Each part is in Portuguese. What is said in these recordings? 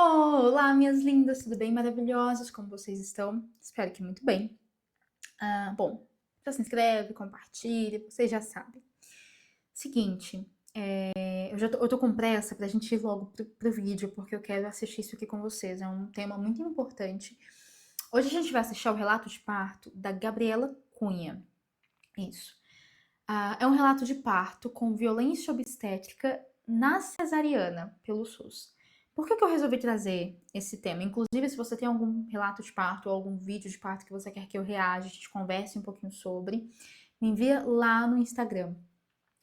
Olá, minhas lindas, tudo bem? Maravilhosas, como vocês estão? Espero que muito bem. Bom, já se inscreve, compartilha, vocês já sabem. Seguinte, eu tô com pressa pra gente ir logo pro vídeo, porque eu quero assistir isso aqui com vocês. É um tema muito importante. Hoje a gente vai assistir ao relato de parto da Gabriela Cunha. Isso. É um relato de parto com violência obstétrica na cesariana pelo SUS. Por que eu resolvi trazer esse tema? Inclusive, se você tem algum relato de parto ou algum vídeo de parto que você quer que eu reaja, a gente converse um pouquinho sobre, me envia lá no Instagram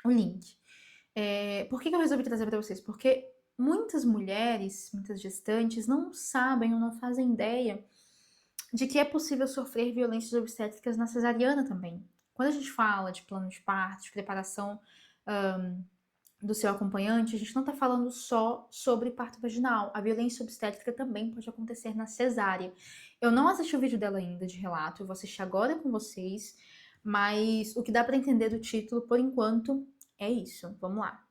o link. Por que eu resolvi trazer para vocês? Porque muitas mulheres, muitas gestantes, não sabem ou não fazem ideia de que é possível sofrer violências obstétricas na cesariana também. Quando a gente fala de plano de parto, de preparação do seu acompanhante, a gente não está falando só sobre parto vaginal. A violência obstétrica também pode acontecer na cesárea. Eu não assisti o vídeo dela ainda de relato, eu vou assistir agora com vocês, mas o que dá para entender do título, por enquanto, é isso. Vamos lá.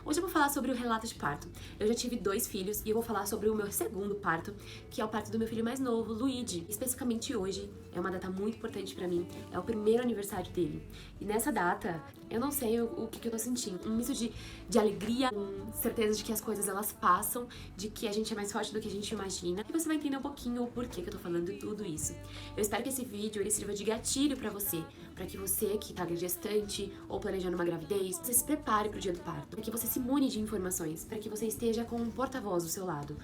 Hoje eu vou falar sobre o relato de parto. Eu já tive 2 filhos e eu vou falar sobre o meu segundo parto, que é o parto do meu filho mais novo, Luigi. Especificamente hoje, é uma data muito importante pra mim, é o primeiro aniversário dele. E nessa data, eu não sei o que eu tô sentindo. Um misto de alegria, com certeza de que as coisas elas passam, de que a gente é mais forte do que a gente imagina. E você vai entender um pouquinho o porquê que eu tô falando tudo isso. Eu espero que esse vídeo ele sirva de gatilho pra que você que tá gestante ou planejando uma gravidez, você se prepare pro dia do parto, para que você se imune de informações, para que você esteja com um porta-voz do seu lado.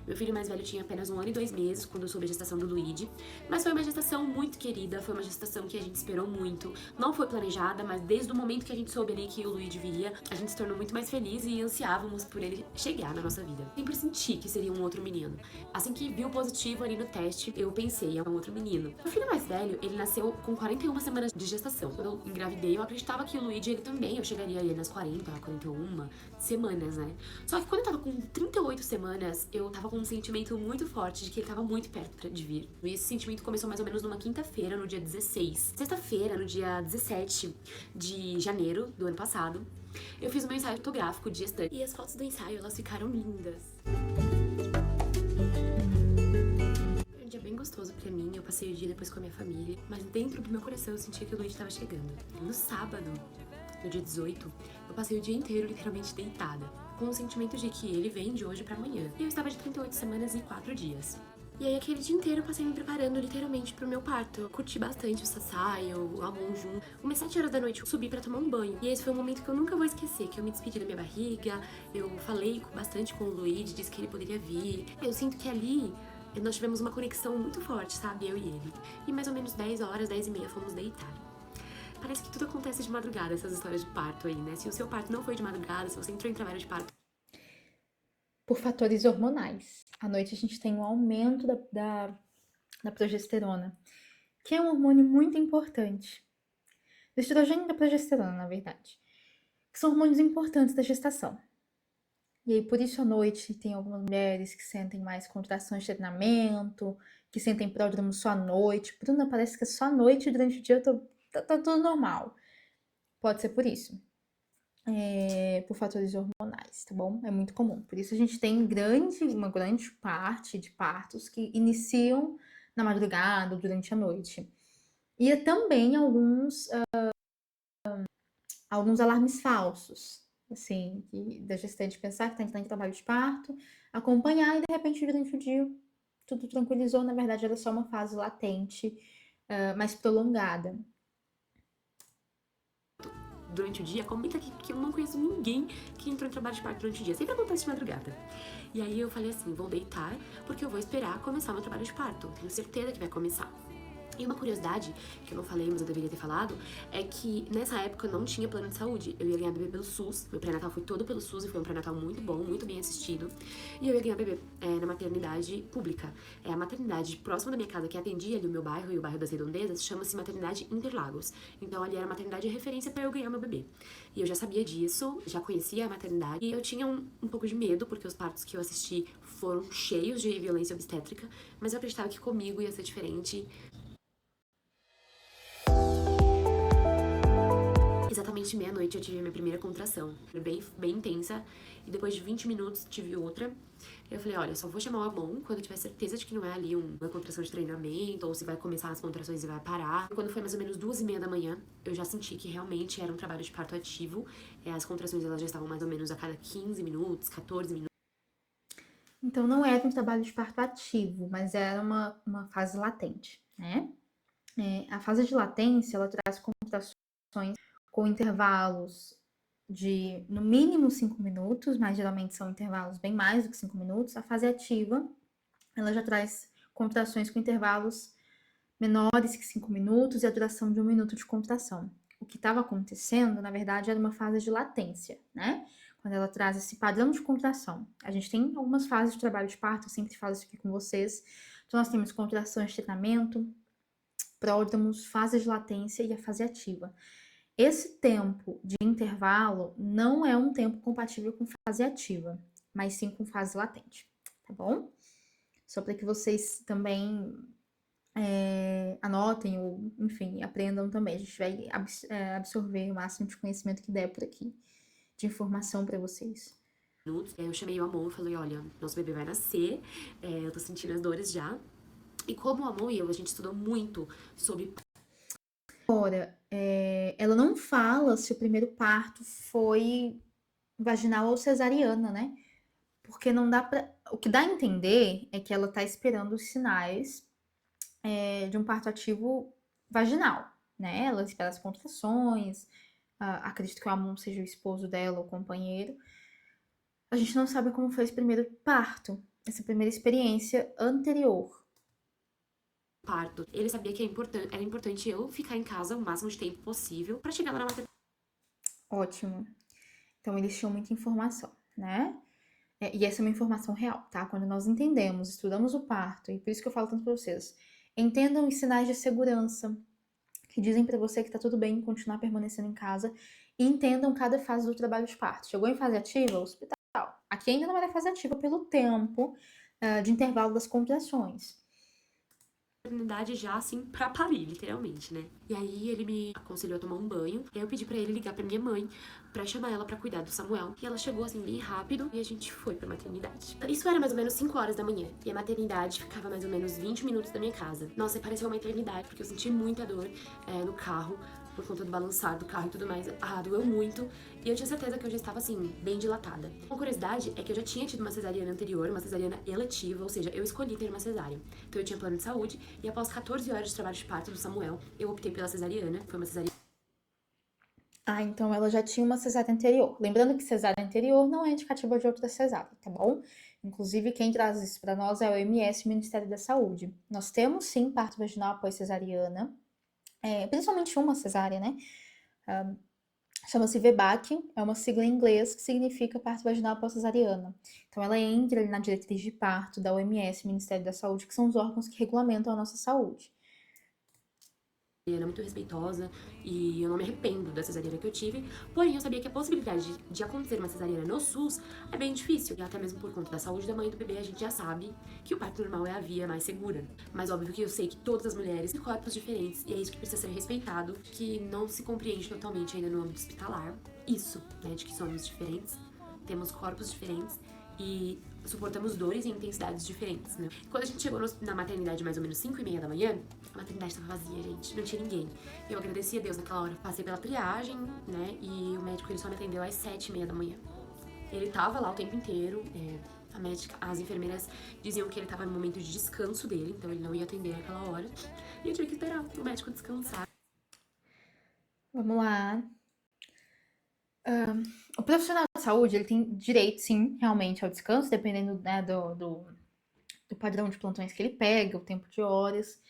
Meu filho mais velho tinha apenas 1 ano e 2 meses quando eu soube a gestação do Luigi, mas foi uma gestação muito querida, foi uma gestação que a gente esperou muito. Não foi planejada, mas desde o momento que a gente soube ali que o Luigi viria, a gente se tornou muito mais feliz e ansiávamos por ele chegar na nossa vida. Sempre senti que seria um outro menino. Assim que viu positivo ali no teste, eu pensei, é um outro menino. Meu filho mais velho, ele nasceu com 41 semanas de gestação. Quando eu engravidei, eu acreditava que o Luigi, ele também, eu chegaria ali nas 40, 41 semanas, né? Só que quando eu tava com 38 semanas, eu tava com um sentimento muito forte de que ele tava muito perto de vir. E esse sentimento começou mais ou menos numa quinta-feira, no dia 16. Sexta-feira, no dia 17 de janeiro do ano passado, eu fiz o meu ensaio fotográfico de gestante. E as fotos do ensaio, elas ficaram lindas. Foi um dia bem gostoso pra mim, eu passei o dia depois com a minha família, mas dentro do meu coração eu sentia que o Luigi tava chegando. No sábado, no dia 18, eu passei o dia inteiro literalmente deitada, com o sentimento de que ele vem de hoje pra amanhã. E eu estava de 38 semanas e 4 dias. E aí aquele dia inteiro eu passei me preparando literalmente pro meu parto. Eu curti bastante o Sassai, o Amonjum. Umas 7 horas da noite eu subi pra tomar um banho. E esse foi um momento que eu nunca vou esquecer, que eu me despedi da minha barriga, eu falei bastante com o Luigi, disse que ele poderia vir. Eu sinto que ali nós tivemos uma conexão muito forte, sabe? Eu e ele. E mais ou menos 10 horas, 10 e meia, fomos deitar. Parece que tudo acontece de madrugada, essas histórias de parto aí, né? Se o seu parto não foi de madrugada, se você entrou em trabalho de parto. Por fatores hormonais. À noite a gente tem um aumento da progesterona, que é um hormônio muito importante. Do estrogênio e da progesterona, na verdade. Que são hormônios importantes da gestação. E aí, por isso, à noite, tem algumas mulheres que sentem mais contrações de treinamento, que sentem pródromo só à noite. Bruna, parece que é só à noite e durante o dia tá tudo normal. Pode ser por isso. Por fatores hormonais, tá bom? É muito comum. Por isso a gente tem uma grande parte de partos que iniciam na madrugada ou durante a noite. E também alguns alarmes falsos, assim, da gestante pensar que está entrando em trabalho de parto, acompanhar e de repente durante o dia tudo tranquilizou, na verdade era só uma fase latente, mais prolongada. Durante o dia, comenta que eu não conheço ninguém que entrou em trabalho de parto durante o dia. Sempre acontece de madrugada. E aí eu falei assim, vou deitar, porque eu vou esperar começar meu trabalho de parto. Tenho certeza que vai começar. E uma curiosidade, que eu não falei, mas eu deveria ter falado, é que nessa época eu não tinha plano de saúde. Eu ia ganhar bebê pelo SUS. Meu pré-natal foi todo pelo SUS e foi um pré-natal muito bom, muito bem assistido. E eu ia ganhar bebê na maternidade pública. É a maternidade próxima da minha casa que atendia ali o meu bairro e o bairro das Redondezas, chama-se Maternidade Interlagos. Então ali era a maternidade de referência para eu ganhar meu bebê. E eu já sabia disso, já conhecia a maternidade. E eu tinha um pouco de medo, porque os partos que eu assisti foram cheios de violência obstétrica, mas eu acreditava que comigo ia ser diferente. Exatamente meia-noite eu tive a minha primeira contração. Foi bem intensa. E depois de 20 minutos tive outra. Eu falei, olha, só vou chamar o Amon quando eu tiver certeza de que não é ali uma contração de treinamento, ou se vai começar as contrações e vai parar. Quando foi mais ou menos 2h30 da manhã, eu já senti que realmente era um trabalho de parto ativo. As contrações elas já estavam mais ou menos a cada 15 minutos, 14 minutos. Então, não era um trabalho de parto ativo, mas era uma fase latente, né? A fase de latência, ela traz contrações com intervalos de, no mínimo, 5 minutos, mas geralmente são intervalos bem mais do que 5 minutos. A fase ativa, ela já traz contrações com intervalos menores que 5 minutos e a duração de 1 minuto de contração. O que estava acontecendo, na verdade, era uma fase de latência, né? Quando ela traz esse padrão de contração. A gente tem algumas fases de trabalho de parto, eu sempre falo isso aqui com vocês. Então, nós temos contrações de treinamento, pródromos, fase de latência e a fase ativa. Esse tempo de intervalo não é um tempo compatível com fase ativa, mas sim com fase latente, tá bom? Só para que vocês também anotem ou, enfim, aprendam também. A gente vai absorver o máximo de conhecimento que der por aqui, de informação para vocês. Eu chamei o Amon e falei, olha, nosso bebê vai nascer, eu tô sentindo as dores já. E como o Amon e eu, a gente estudou muito sobre... Agora, ela não fala se o primeiro parto foi vaginal ou cesariana, né? Porque não dá pra... O que dá a entender é que ela tá esperando os sinais de um parto ativo vaginal, né? Ela espera as contrações, acredito que o Amon seja o esposo dela, o companheiro. A gente não sabe como foi esse primeiro parto, essa primeira experiência anterior. Parto. Ele sabia que era importante eu ficar em casa o máximo de tempo possível pra chegar lá na maternidade. Ótimo. Então eles tinham muita informação, né? E essa é uma informação real, tá? Quando nós entendemos, estudamos o parto, e por isso que eu falo tanto pra vocês, entendam os sinais de segurança que dizem pra você que tá tudo bem continuar permanecendo em casa e entendam cada fase do trabalho de parto. Chegou em fase ativa, hospital. Aqui ainda não era fase ativa pelo tempo de intervalo das contrações. Maternidade já, assim, pra parir, literalmente, né? E aí ele me aconselhou a tomar um banho. E aí eu pedi pra ele ligar pra minha mãe pra chamar ela pra cuidar do Samuel. E ela chegou, assim, bem rápido e a gente foi pra maternidade. Isso era mais ou menos 5 horas da manhã. E a maternidade ficava mais ou menos 20 minutos da minha casa. Nossa, pareceu uma eternidade, porque eu senti muita dor no carro, por conta do balançar do carro e tudo mais. Doeu muito. E eu tinha certeza que eu já estava, assim, bem dilatada. Uma curiosidade é que eu já tinha tido uma cesariana anterior, uma cesariana eletiva, ou seja, eu escolhi ter uma cesárea. Então eu tinha plano de saúde e após 14 horas de trabalho de parto do Samuel, eu optei pela cesariana. Foi uma cesariana. Então ela já tinha uma cesárea anterior. Lembrando que cesárea anterior não é indicativa de outra cesárea, tá bom? Inclusive, quem traz isso para nós é o OMS, o Ministério da Saúde. Nós temos sim parto vaginal após cesariana, principalmente uma cesárea, né? Chama-se VBAC, é uma sigla em inglês que significa parto vaginal após cesariana. Então ela entra ali na diretriz de parto da OMS, Ministério da Saúde, que são os órgãos que regulamentam a nossa saúde. Era muito respeitosa e eu não me arrependo da cesariana que eu tive, porém eu sabia que a possibilidade de acontecer uma cesariana no SUS é bem difícil, e até mesmo por conta da saúde da mãe e do bebê a gente já sabe que o parto normal é a via mais segura. Mas óbvio que eu sei que todas as mulheres têm corpos diferentes e é isso que precisa ser respeitado, que não se compreende totalmente ainda no âmbito hospitalar, isso, né, de que somos diferentes, temos corpos diferentes e suportamos dores e intensidades diferentes, né? Quando a gente chegou na maternidade mais ou menos 5h30 da manhã, a maternidade estava vazia, gente, não tinha ninguém. Eu agradeci a Deus naquela hora, passei pela triagem, né, e o médico ele só me atendeu às 7h30 da manhã. Ele tava lá o tempo inteiro, as enfermeiras diziam que ele tava no momento de descanso dele, então ele não ia atender naquela hora, e eu tive que esperar o médico descansar. Vamos lá. O profissional de saúde, ele tem direito, sim, realmente, ao descanso, dependendo, né, do padrão de plantões que ele pega, o tempo de horas.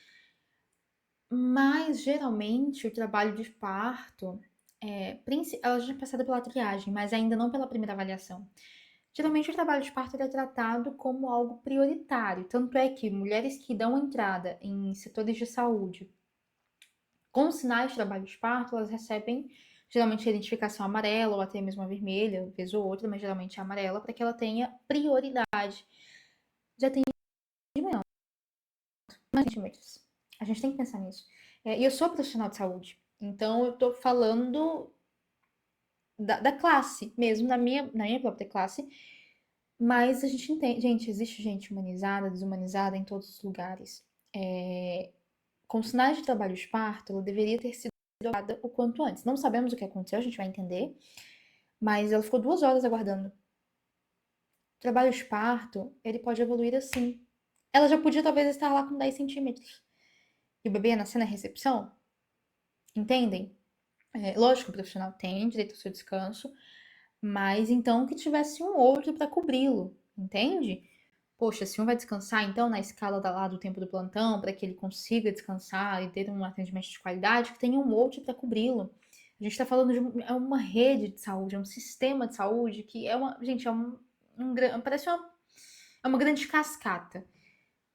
Mas, geralmente, o trabalho de parto, ela já é passada pela triagem, mas ainda não pela primeira avaliação. Geralmente, o trabalho de parto é tratado como algo prioritário. Tanto é que mulheres que dão entrada em setores de saúde com sinais de trabalho de parto, elas recebem geralmente a identificação amarela ou até mesmo a vermelha, vez ou outra, mas geralmente a amarela, para que ela tenha prioridade de atendimento. Mas, a gente tem que pensar nisso. E eu sou profissional de saúde, então eu tô falando da classe mesmo, na minha própria classe, mas a gente entende. Gente, existe gente humanizada, desumanizada em todos os lugares. Com sinais de trabalho de parto, ela deveria ter sido olhada o quanto antes. Não sabemos o que aconteceu, a gente vai entender, mas ela ficou 2 horas aguardando. O trabalho de parto, ele pode evoluir assim. Ela já podia talvez estar lá com 10 centímetros. E o bebê ia nascer na recepção, entendem? Lógico que o profissional tem direito ao seu descanso, mas então que tivesse um outro para cobri-lo, entende? Poxa, se um vai descansar, então, na escala lá do tempo do plantão, para que ele consiga descansar e ter um atendimento de qualidade, que tenha um outro para cobri-lo. A gente está falando de uma rede de saúde, é um sistema de saúde que é uma. Gente, parece uma grande cascata.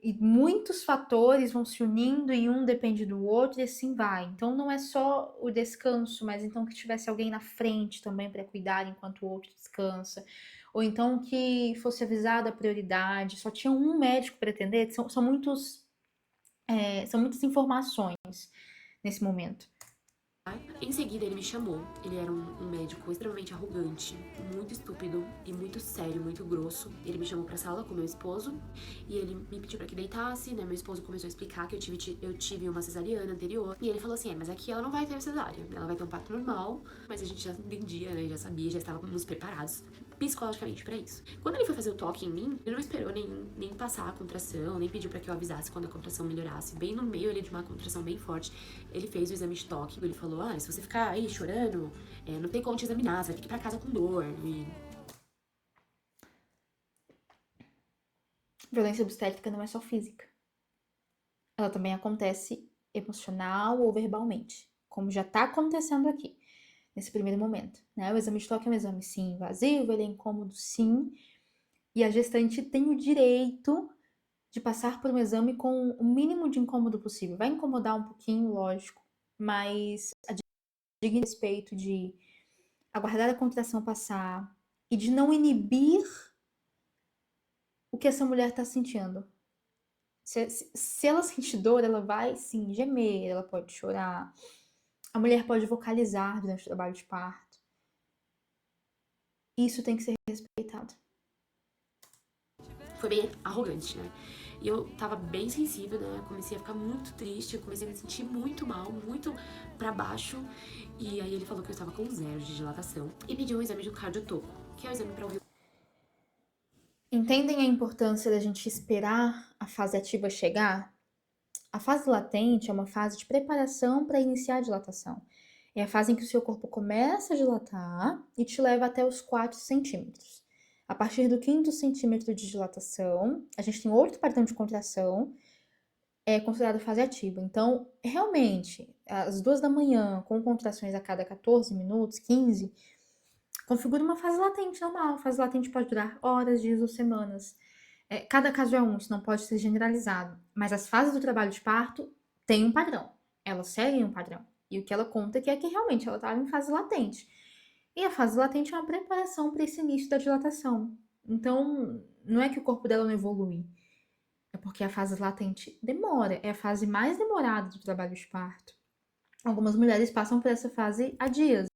E muitos fatores vão se unindo e um depende do outro e assim vai. Então não é só o descanso, mas então que tivesse alguém na frente também para cuidar enquanto o outro descansa. Ou então que fosse avisada a prioridade. Só tinha um médico para atender. São muitas informações nesse momento. Em seguida, ele me chamou. Ele era um médico extremamente arrogante, muito estúpido e muito sério, muito grosso. Ele me chamou pra sala com meu esposo e ele me pediu pra que deitasse, né? Meu esposo começou a explicar que eu tive uma cesariana anterior. E ele falou assim: mas aqui ela não vai ter cesárea, ela vai ter um parto normal. Mas a gente já entendia, né? Já sabia, já estávamos preparados psicologicamente pra isso. Quando ele foi fazer o toque em mim, ele não esperou nem passar a contração, nem pediu pra que eu avisasse quando a contração melhorasse. Bem no meio ali de uma contração bem forte, ele fez o exame de toque. Ele falou: se você ficar aí chorando, não tem como te examinar, você vai ter que ir pra casa com dor. Violência obstétrica não é só física. Ela também acontece emocional ou verbalmente, como já está acontecendo aqui, nesse primeiro momento. Né? O exame de toque é um exame, sim, invasivo, ele é incômodo, sim, e a gestante tem o direito de passar por um exame com o mínimo de incômodo possível. Vai incomodar um pouquinho, lógico, mas a digno respeito de aguardar a contração passar e de não inibir o que essa mulher está sentindo. Se ela sentir dor, ela vai sim gemer, ela pode chorar. A mulher pode vocalizar durante o trabalho de parto. Isso tem que ser respeitado. Foi bem arrogante, né? E eu tava bem sensível, né? Comecei a ficar muito triste, eu comecei a me sentir muito mal, muito pra baixo. E aí ele falou que eu estava com 0 de dilatação e pediu um exame de cardiotoco, que é o exame pra ouvir. Entendem a importância da gente esperar a fase ativa chegar? A fase latente é uma fase de preparação para iniciar a dilatação. É a fase em que o seu corpo começa a dilatar e te leva até os 4 centímetros. A partir do 5º centímetro de dilatação, a gente tem outro padrão de contração, é considerado fase ativa. Então, realmente, às 2 da manhã, com contrações a cada 14 minutos, 15, configura uma fase latente normal. A fase latente pode durar horas, dias ou semanas. Cada caso é um, isso não pode ser generalizado. Mas as fases do trabalho de parto têm um padrão. Elas seguem um padrão. E o que ela conta é que realmente ela estava em fase latente. E a fase latente é uma preparação para esse início da dilatação. Então, não é que o corpo dela não evolui. É porque a fase latente demora. É a fase mais demorada do trabalho de parto. Algumas mulheres passam por essa fase há dias.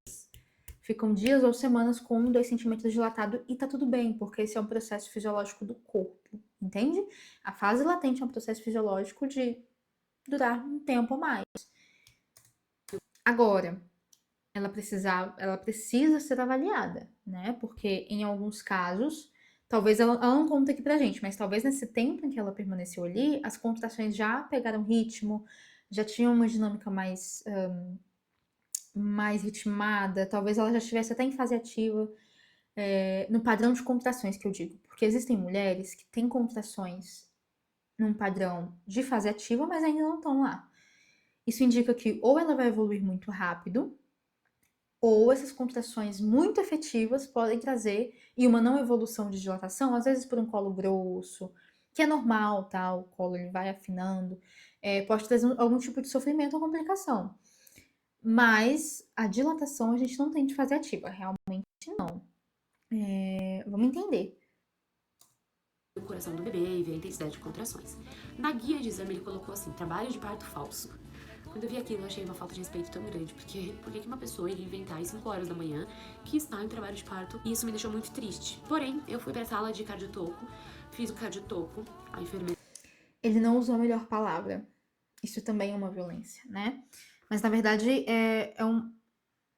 Ficam dias ou semanas com 2 centímetros dilatado e tá tudo bem, porque esse é um processo fisiológico do corpo, entende? A fase latente é um processo fisiológico de durar um tempo a mais. Agora, ela precisa ser avaliada, né? Porque em alguns casos, talvez ela não conta aqui pra gente, mas talvez nesse tempo em que ela permaneceu ali, as contrações já pegaram ritmo, já tinham uma dinâmica mais ritmada, talvez ela já estivesse até em fase ativa, no padrão de contrações que eu digo. Porque existem mulheres que têm contrações num padrão de fase ativa, mas ainda não estão lá. Isso indica que ou ela vai evoluir muito rápido, ou essas contrações muito efetivas podem trazer, e uma não evolução de dilatação, às vezes por um colo grosso, que é normal, tá? O colo ele vai afinando, pode trazer algum tipo de sofrimento ou complicação. Mas a dilatação a gente não tem de fase ativa, realmente não. Vamos entender. O coração do bebê e ver a intensidade de contrações. Na guia de exame ele colocou assim: trabalho de parto falso. Quando eu vi aquilo, eu achei uma falta de respeito tão grande, porque por que uma pessoa iria inventar às 5 horas da manhã que está em trabalho de parto? E isso me deixou muito triste. Porém, eu fui pra sala de cardiotoco, fiz o cardiotoco, a enfermeira... Ele não usou a melhor palavra. Isso também é uma violência, né? Mas, na verdade,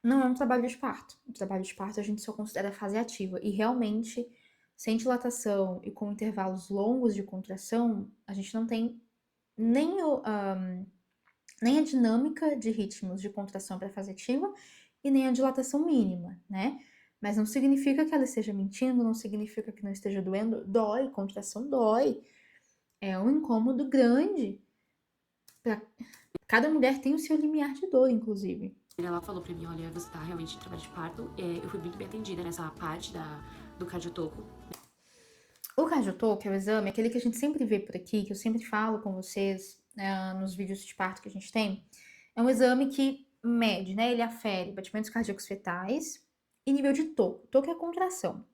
não é um trabalho de parto. O trabalho de parto a gente só considera fase ativa. E, realmente, sem dilatação e com intervalos longos de contração, a gente não tem nem nem a dinâmica de ritmos de contração para fase ativa e nem a dilatação mínima, né? Mas não significa que ela esteja mentindo, não significa que não esteja doendo. Dói, contração dói. É um incômodo grande. Cada mulher tem o seu limiar de dor, inclusive. Ela falou pra mim, olha, você tá realmente em trabalho de parto. Eu fui muito bem atendida nessa parte do cardiotoco. O cardiotoco é o exame, aquele que a gente sempre vê por aqui, que eu sempre falo com vocês, nos vídeos de parto que a gente tem. É um exame que mede, né? Ele afere batimentos cardíacos fetais e nível de toco. Toco é a contração.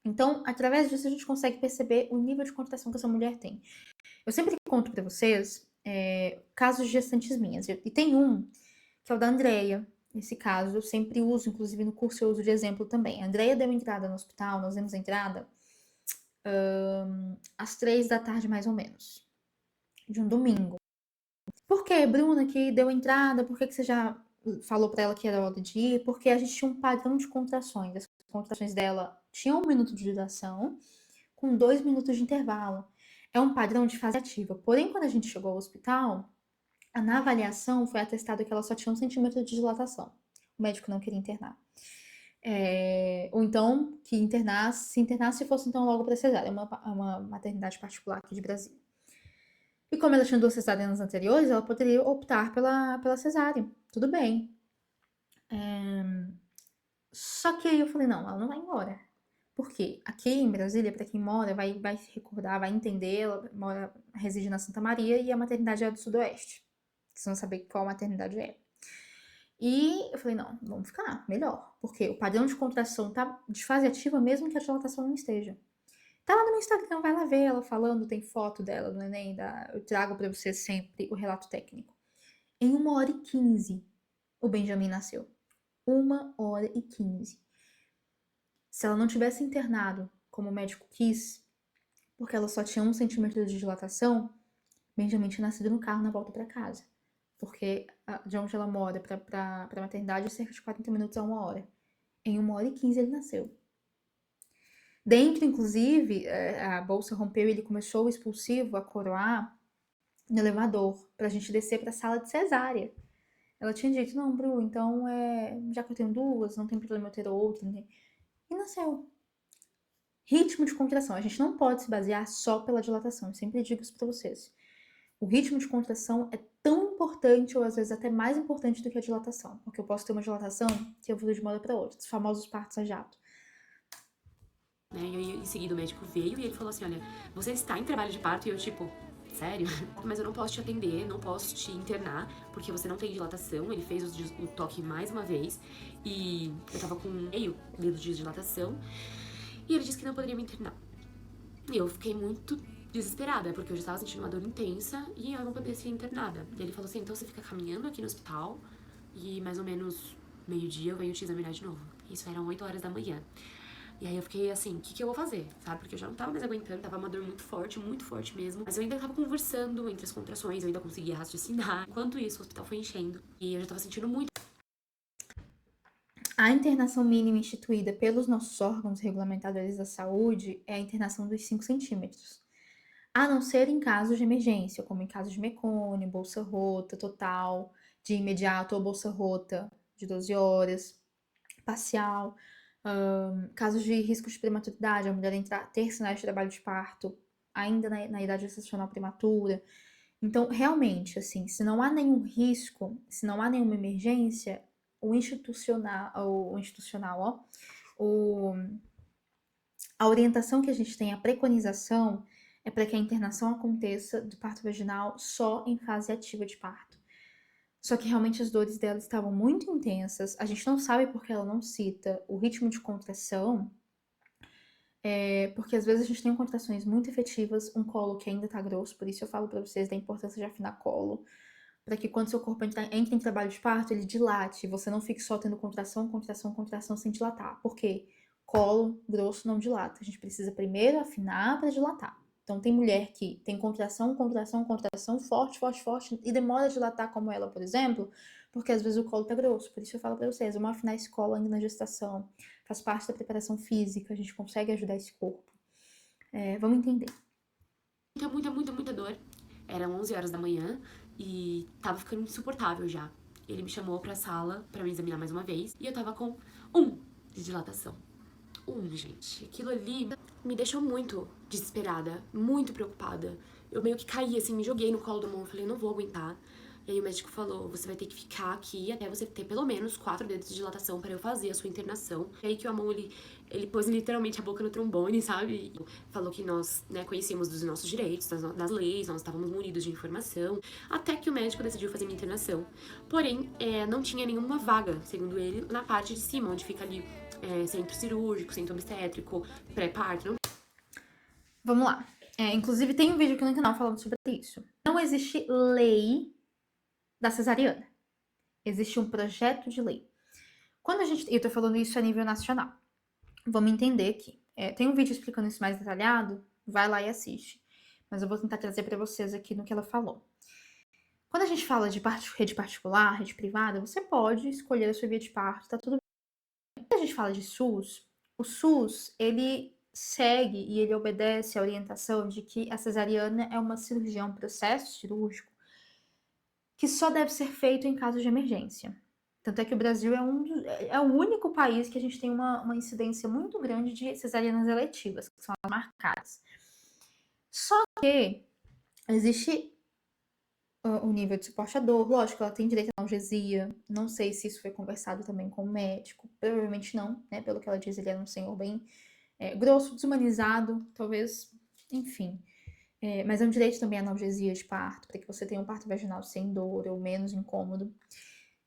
Então, através disso, a gente consegue perceber o nível de contração que essa mulher tem. Eu sempre conto pra vocês casos de gestantes minhas. E tem um, que é o da Andrea. Esse caso eu sempre uso, inclusive no curso eu uso de exemplo também. A Andrea deu entrada no hospital, nós demos entrada às 3 da tarde, mais ou menos, de um domingo. Por que, Bruna, que deu entrada? Por que você já falou pra ela que era hora de ir? Porque a gente tinha um padrão de contrações. As contrações dela tinham 1 minuto de duração, com 2 minutos de intervalo. É um padrão de fase ativa. Porém, quando a gente chegou ao hospital, na avaliação foi atestado que ela só tinha 1 centímetro de dilatação. O médico não queria internar. Ou então, que internasse, se internasse, fosse então logo para cesárea. É uma maternidade particular aqui de Brasília. E como ela tinha 2 cesarianas anteriores, ela poderia optar pela cesárea. Tudo bem. Só que aí eu falei, não, ela não vai embora. Por quê? Aqui em Brasília, para quem mora, vai se recordar, vai entender, ela reside na Santa Maria e a maternidade é do Sudoeste. Vocês vão saber qual maternidade é. E eu falei, não, vamos ficar, melhor. Porque o padrão de contração tá de fase ativa mesmo que a dilatação não esteja. Tá lá no meu Instagram, vai lá ver ela falando, tem foto dela do neném, eu trago pra vocês sempre o relato técnico. Em 1h15, o Benjamin nasceu. 1h15. Se ela não tivesse internado, como o médico quis, porque ela só tinha 1 centímetro de dilatação, Benjamin tinha nascido no carro na volta pra casa. Porque de onde ela mora pra maternidade é cerca de 40 minutos a 1 hora. Em 1h15 ele nasceu. Dentro, inclusive, a bolsa rompeu e ele começou o expulsivo a coroar no elevador, pra gente descer pra sala de cesárea. Ela tinha dito, não, Bru, então já que eu tenho 2, não tem problema eu ter outra. E nasceu. Ritmo de contração. A gente não pode se basear só pela dilatação. Eu sempre digo isso pra vocês. O ritmo de contração é tão importante, ou às vezes até mais importante do que a dilatação. Porque eu posso ter uma dilatação que evolui de uma hora para outra. Os famosos partos a jato. E aí, em seguida, o médico veio e ele falou assim, olha, você está em trabalho de parto? E eu, tipo, sério? Mas eu não posso te atender, não posso te internar, porque você não tem dilatação. Ele fez o toque mais uma vez. E eu tava com meio dedo de dilatação. E ele disse que não poderia me internar. E eu fiquei muito desesperada, porque eu já estava sentindo uma dor intensa e eu não poderia ser internada. E ele falou assim, então você fica caminhando aqui no hospital e mais ou menos meio-dia eu venho te examinar de novo. Isso eram 8 horas da manhã. E aí eu fiquei assim, o que eu vou fazer, sabe? Porque eu já não tava mais aguentando, tava uma dor muito forte mesmo. Mas eu ainda tava conversando entre as contrações, eu ainda conseguia raciocinar. Enquanto isso, o hospital foi enchendo e eu já tava sentindo muito. A internação mínima instituída pelos nossos órgãos regulamentadores da saúde é a internação dos 5 centímetros. A não ser em casos de emergência, como em casos de mecônio, bolsa rota total, de imediato ou bolsa rota de 12 horas, parcial, casos de risco de prematuridade, a mulher ter sinais de trabalho de parto ainda na idade gestacional prematura. Então, realmente, assim, se não há nenhum risco, se não há nenhuma emergência, a orientação que a gente tem, a preconização, é para que a internação aconteça do parto vaginal só em fase ativa de parto. Só que realmente as dores dela estavam muito intensas. A gente não sabe porque ela não cita o ritmo de contração, porque às vezes a gente tem contrações muito efetivas, um colo que ainda tá grosso, por isso eu falo para vocês da importância de afinar colo. para que quando seu corpo entre em trabalho de parto, ele dilate, você não fique só tendo contração, contração, contração sem dilatar. Por quê? Colo grosso não dilata. A gente precisa primeiro afinar para dilatar. Então, tem mulher que tem contração, contração, contração, forte, forte, forte, e demora a dilatar, como ela, por exemplo, porque às vezes o colo tá grosso. Por isso eu falo para vocês, vamos afinar esse colo ainda na gestação. Faz parte da preparação física, a gente consegue ajudar esse corpo. Vamos entender. Muita dor. Eram 11 horas da manhã e tava ficando insuportável já. Ele me chamou pra sala pra me examinar mais uma vez e eu tava com 1 de dilatação. 1, gente. Aquilo ali me deixou muito desesperada, muito preocupada. Eu meio que caí, assim, me joguei no colo do Mon, falei, não vou aguentar. E aí o médico falou, você vai ter que ficar aqui até você ter pelo menos 4 dedos de dilatação para eu fazer a sua internação. E aí que o Amon, ele pôs literalmente a boca no trombone, sabe? E falou que nós, né, conhecíamos dos nossos direitos, das leis, nós estávamos munidos de informação. Até que o médico decidiu fazer minha internação. Porém, não tinha nenhuma vaga, segundo ele, na parte de cima, onde fica ali centro cirúrgico, centro obstétrico, pré-parto. Não... Vamos lá. Inclusive, tem um vídeo aqui no canal falando sobre isso. Não existe lei da cesariana. Existe um projeto de lei. Eu tô falando isso a nível nacional. Vamos entender aqui. Tem um vídeo explicando isso mais detalhado, vai lá e assiste. Mas eu vou tentar trazer para vocês aqui no que ela falou. Quando a gente fala de rede particular, rede privada, você pode escolher a sua via de parto, tá tudo bem. Quando a gente fala de SUS, o SUS, ele segue e ele obedece à orientação de que a cesariana é uma cirurgia, um processo cirúrgico que só deve ser feito em caso de emergência. Tanto é que o Brasil é o único país que a gente tem uma incidência muito grande de cesarianas eletivas, que são as marcadas. Só que existe o nível de suporte à dor, lógico, ela tem direito à analgesia, não sei se isso foi conversado também com o médico, provavelmente não, né, pelo que ela diz, ele era um senhor bem grosso, desumanizado, talvez, enfim. Mas é um direito também à analgesia de parto, para que você tenha um parto vaginal sem dor ou menos incômodo.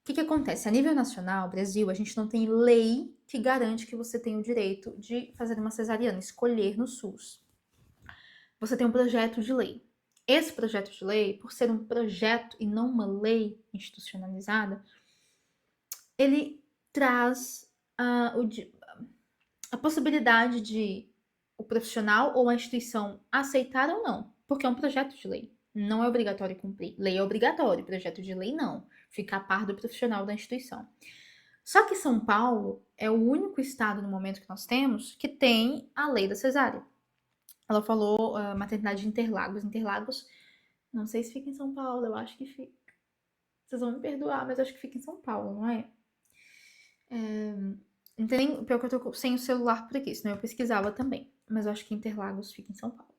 O que acontece? A nível nacional, Brasil, a gente não tem lei que garante que você tem o direito de fazer uma cesariana, escolher no SUS. Você tem um projeto de lei. Esse projeto de lei, por ser um projeto e não uma lei institucionalizada, ele traz a possibilidade de o profissional ou a instituição aceitar ou não, porque é um projeto de lei. Não é obrigatório cumprir. Lei é obrigatório, projeto de lei não. Fica a par do profissional da instituição. Só que São Paulo é o único estado no momento que nós temos que tem a lei da cesárea. Ela falou maternidade de Interlagos. Interlagos, não sei se fica em São Paulo, eu acho que fica. Vocês vão me perdoar, mas eu acho que fica em São Paulo, não é? Não tem nem, pior que eu tô sem o celular por aqui, senão eu pesquisava também. Mas eu acho que Interlagos fica em São Paulo.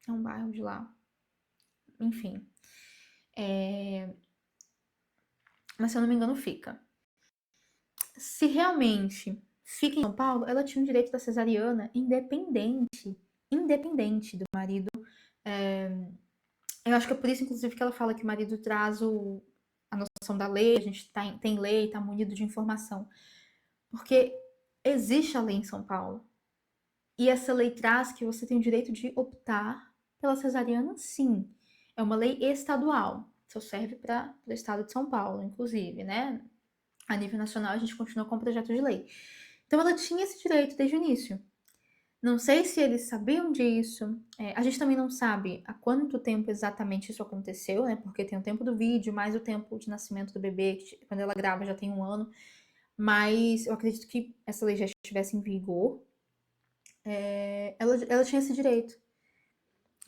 É um bairro de lá. Enfim. Mas se eu não me engano, fica. Se realmente fica em São Paulo, ela tinha o direito da cesariana independente do marido. Eu acho que é por isso, inclusive, que ela fala que o marido traz a noção da lei, a gente tem lei, tá munido de informação. Porque existe a lei em São Paulo. E essa lei traz que você tem o direito de optar pela cesariana, sim. É uma lei estadual. Só serve para o estado de São Paulo, inclusive, né? A nível nacional, a gente continua com o projeto de lei. Então, ela tinha esse direito desde o início. Não sei se eles sabiam disso. A gente também não sabe há quanto tempo exatamente isso aconteceu, né? Porque tem o tempo do vídeo, mais o tempo de nascimento do bebê, que quando ela grava já tem 1 ano. Mas eu acredito que essa lei já estivesse em vigor. Ela tinha esse direito.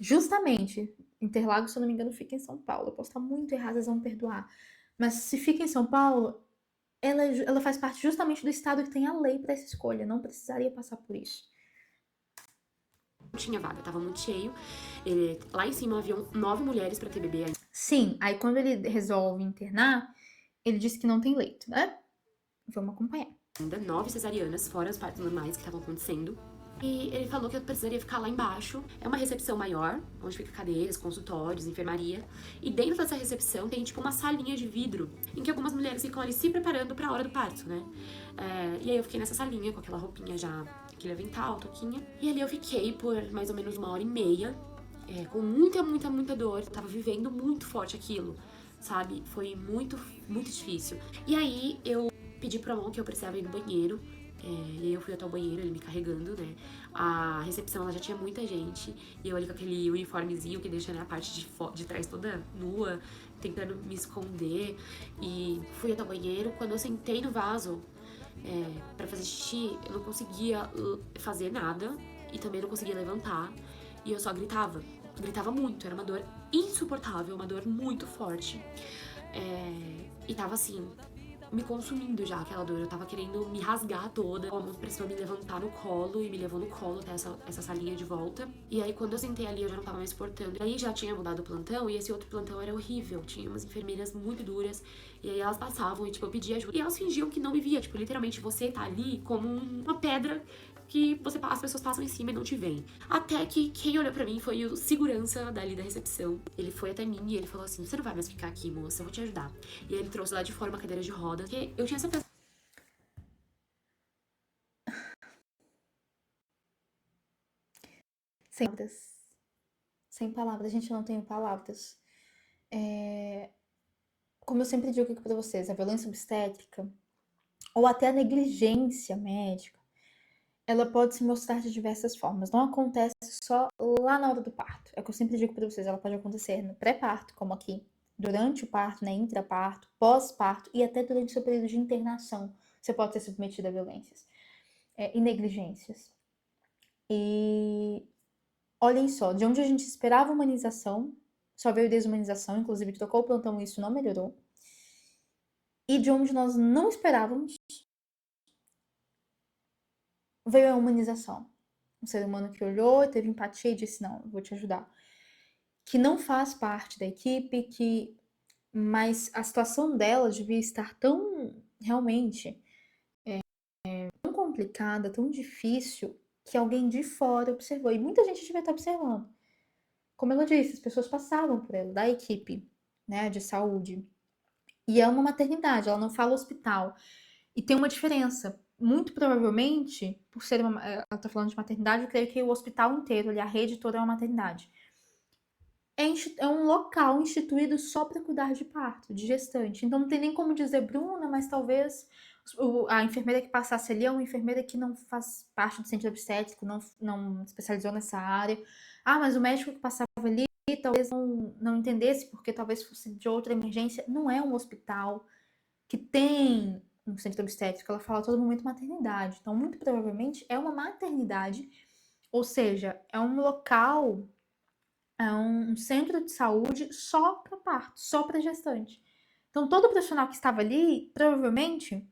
Justamente, Interlagos, se eu não me engano, fica em São Paulo. Eu posso estar muito errada, vocês vão me perdoar. Mas se fica em São Paulo, ela faz parte justamente do estado que tem a lei para essa escolha. Não precisaria passar por isso. Não tinha vaga, tava muito cheio. Lá em cima haviam 9 mulheres para ter bebê. Sim, aí quando ele resolve internar, ele disse que não tem leito, né? Vamos acompanhar. Ainda 9 cesarianas, fora os partos normais que estavam acontecendo. E ele falou que eu precisaria ficar lá embaixo. É uma recepção maior, onde fica cadeiras, consultórios, enfermaria. E dentro dessa recepção tem, tipo, uma salinha de vidro, em que algumas mulheres ficam ali se preparando pra hora do parto, né? E aí eu fiquei nessa salinha, com aquela roupinha já, aquele avental, toquinha. E ali eu fiquei por mais ou menos 1h30, com muita dor. Eu tava vivendo muito forte aquilo. sabe? Foi muito, muito difícil. E aí eu pedi pro Amon que eu precisava ir no banheiro. E aí eu fui até o banheiro, ele me carregando, né? A recepção, ela já tinha muita gente. E eu ali com aquele uniformezinho que deixa, né, a parte de trás toda nua, tentando me esconder. E fui até o banheiro. Quando eu sentei no vaso pra fazer xixi, eu não conseguia fazer nada. E também não conseguia levantar. E eu só gritava. Gritava muito, era uma dor insuportável, uma dor muito forte. E tava assim, me consumindo já aquela dor. Eu tava querendo me rasgar toda. O amor precisou me levantar no colo e me levou no colo até essa salinha de volta. E aí, quando eu sentei ali, eu já não tava mais suportando. E aí já tinha mudado o plantão e esse outro plantão era horrível. Tinha umas enfermeiras muito duras. E aí elas passavam e, tipo, eu pedia ajuda. E elas fingiam que não me via. Tipo, literalmente, você tá ali como uma pedra que as pessoas passam em cima e não te veem. Até que quem olhou pra mim foi o segurança dali da recepção. Ele foi até mim e ele falou assim: você não vai mais ficar aqui, moça, eu vou te ajudar. E aí ele trouxe lá de fora uma cadeira de rodas, que eu tinha certeza. Sem palavras. Sem palavras, gente, eu não tenho palavras. Como eu sempre digo aqui pra vocês, a violência obstétrica, ou até a negligência médica, ela pode se mostrar de diversas formas. Não acontece só lá na hora do parto. É o que eu sempre digo para vocês, ela pode acontecer no pré-parto, como aqui, durante o parto, né, intraparto, pós-parto e até durante o seu período de internação. Você pode ser submetido a violências e negligências. E olhem só, de onde a gente esperava humanização, só veio desumanização, inclusive trocou o plantão e isso não melhorou. E de onde nós não esperávamos, veio a humanização. Um ser humano que olhou, teve empatia e disse: não, eu vou te ajudar. Que não faz parte da equipe, mas a situação dela devia estar tão, realmente, tão complicada, tão difícil, que alguém de fora observou. E muita gente devia estar observando. Como ela disse, as pessoas passavam por ela, da equipe, né, de saúde. E é uma maternidade, ela não fala hospital. E tem uma diferença. Muito provavelmente, por ser ela está falando de maternidade, eu creio que o hospital inteiro, ali, a rede toda é uma maternidade. É um local instituído só para cuidar de parto, de gestante. Então não tem nem como dizer, Bruna, mas talvez a enfermeira que passasse ali é uma enfermeira que não faz parte do centro obstétrico, não especializou nessa área. Ah, mas o médico que passava ali talvez não entendesse, porque talvez fosse de outra emergência. Não é um hospital que tem um centro obstétrico, ela fala a todo momento maternidade. Então, muito provavelmente é uma maternidade, ou seja, é um local, é um centro de saúde só para parto, só para gestante. Então, todo profissional que estava ali, provavelmente,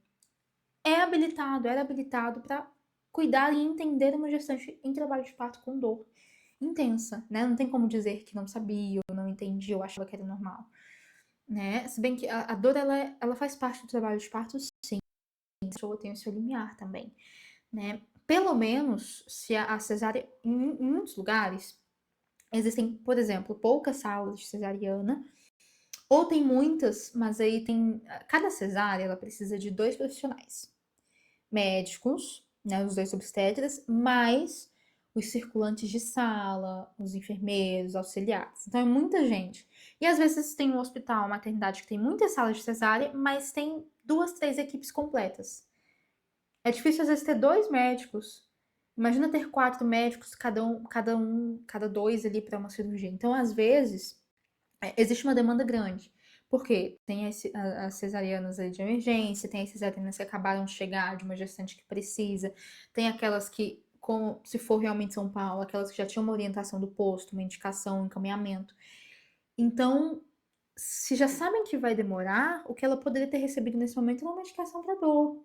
era habilitado para cuidar e entender uma gestante em trabalho de parto com dor intensa, né? Não tem como dizer que não sabia, ou não entendia, ou achava que era normal, né? Se bem que a dor, ela faz parte do trabalho de parto, sim. A pessoa tem o seu limiar também, né? Pelo menos, se a cesárea, em muitos lugares, existem, por exemplo, poucas salas de cesariana, ou tem muitas, mas aí tem. Cada cesárea ela precisa de 2 profissionais. Médicos, né? Os 2 obstetras, mais os circulantes de sala, os enfermeiros, auxiliares. Então é muita gente. E às vezes tem um hospital, uma maternidade que tem muitas salas de cesárea, mas tem 2, 3 equipes completas. É difícil às vezes ter 2 médicos. Imagina ter 4 médicos, cada 2 ali para uma cirurgia. Então, às vezes, existe uma demanda grande. Porque tem as cesarianas aí de emergência, tem as cesarianas que acabaram de chegar, de uma gestante que precisa, tem aquelas que, se for realmente São Paulo, aquelas que já tinham uma orientação do posto, uma indicação, um encaminhamento. Então, se já sabem que vai demorar, o que ela poderia ter recebido nesse momento é uma medicação para dor.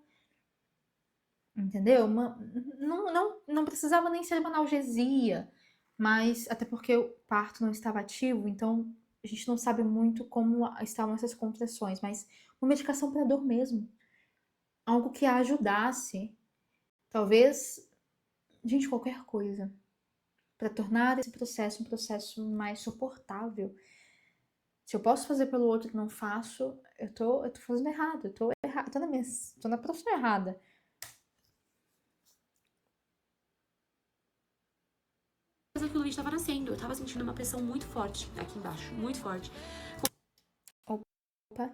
Entendeu? Não precisava nem ser uma analgesia, mas até porque o parto não estava ativo, então a gente não sabe muito como estavam essas contrações, mas uma medicação para dor mesmo. Algo que a ajudasse. Talvez, gente, qualquer coisa. Para tornar esse processo um processo mais suportável. Se eu posso fazer pelo outro e não faço, eu tô fazendo errado, eu tô na profissão errada. Que o Luiz estava nascendo, eu tava sentindo uma pressão muito forte aqui embaixo, muito forte. Opa,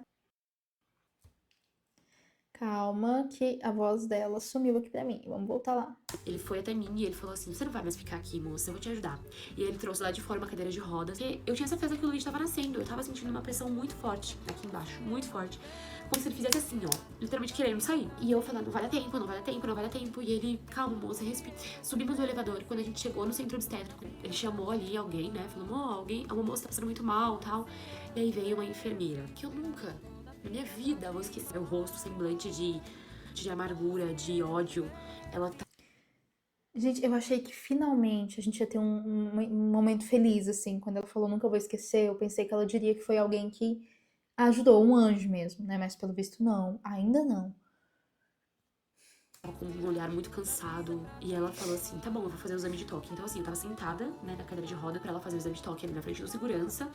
calma, que a voz dela sumiu aqui pra mim. Vamos voltar lá. Ele foi até mim e ele falou assim: você não vai mais ficar aqui, moça, eu vou te ajudar. E aí ele trouxe lá de fora uma cadeira de rodas. E eu tinha certeza que o Luigi tava nascendo. Eu tava sentindo uma pressão muito forte aqui embaixo, muito forte. Como se ele fizesse assim, ó, literalmente querendo sair. E eu falando: não vai dar tempo, não vai dar tempo, não vai dar tempo. E ele: calma, moça, respira. Subimos no elevador. Quando a gente chegou no centro obstétrico, ele chamou ali alguém, né? Falou: alguém, uma moça tá passando muito mal, tal. E aí veio uma enfermeira, que eu nunca, na minha vida, vou esquecer o rosto, semblante de amargura, de ódio. Ela Gente, eu achei que finalmente a gente ia ter um momento feliz, assim. Quando ela falou nunca vou esquecer, eu pensei que ela diria que foi alguém que ajudou, um anjo mesmo, né? Mas pelo visto, não. Ainda não. tava com um olhar muito cansado. E ela falou assim: tá bom, eu vou fazer o exame de toque. Então, assim, eu tava sentada, né, na cadeira de roda pra ela fazer o exame de toque ali na frente do segurança.